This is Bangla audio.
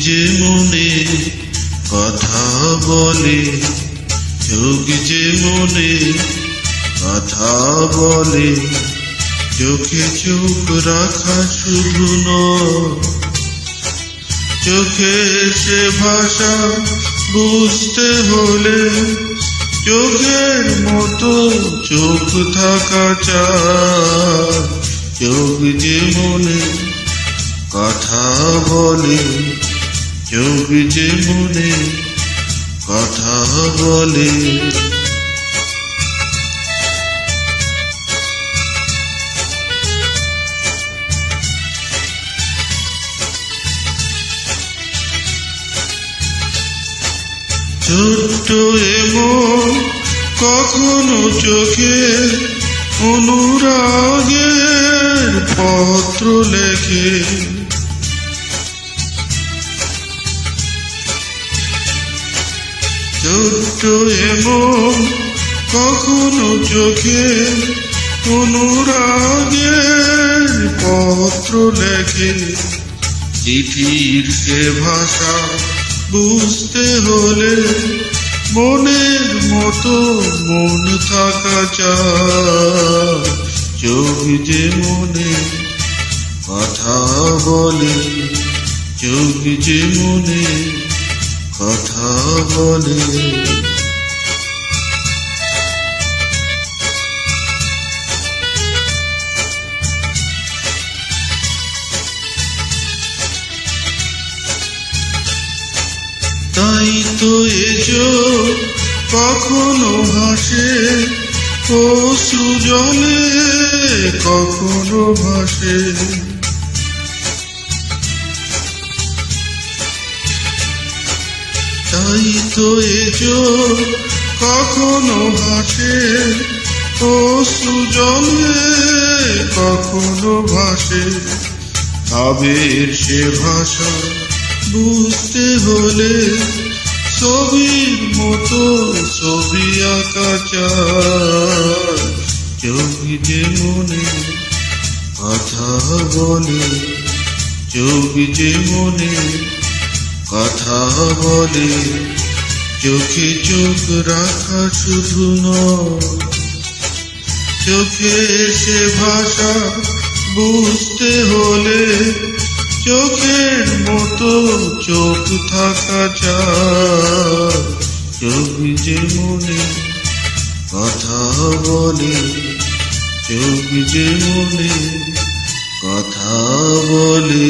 যে মনে কথা বলে, চোখ যে মনে কথা বলে, চোখে চোখ রাখা শুধু নয়, চোখে সে ভাষা বুঝতে হলে চোখের মতো চোখ থাকা চায়। চোখ যে মনে কথা বলে, চোখ যে মনে কথা বলে। ছোট্ট এমন কখনো চোখে অনুরাগের পত্র লেখে, ছোট্ট এমন কখনো চোখে অনুরাগের পত্র লেখে। চিঠির সে ভাষা বুঝতে হলে মনের মতো মন থাকা চায়। চোখ যে মনে কথা বলে, চোখ যে মনে কথা বলে। তাই তো এ চোখ কখনো হাসে অশ্রু জলে, কখনো ভাসে। তাই তো এ চোখ কখনো হাসে অশ্রু জলে, কখনো ভাসে। আবের সে ভাষা বুঝতে হলে ছবির মতো ছবি আঁকা চায়। চোখ যে মনে কথা বলে, চোখ যে মনে কথা বলে, চোখে চোখ রাখা শুধু নয়, চোখে সে ভাষা বুঝতে হলে চোখের মতো চোখ থাকা চায়। চোখ যে মনে কথা বলে, চোখ যে মনে কথা বলে।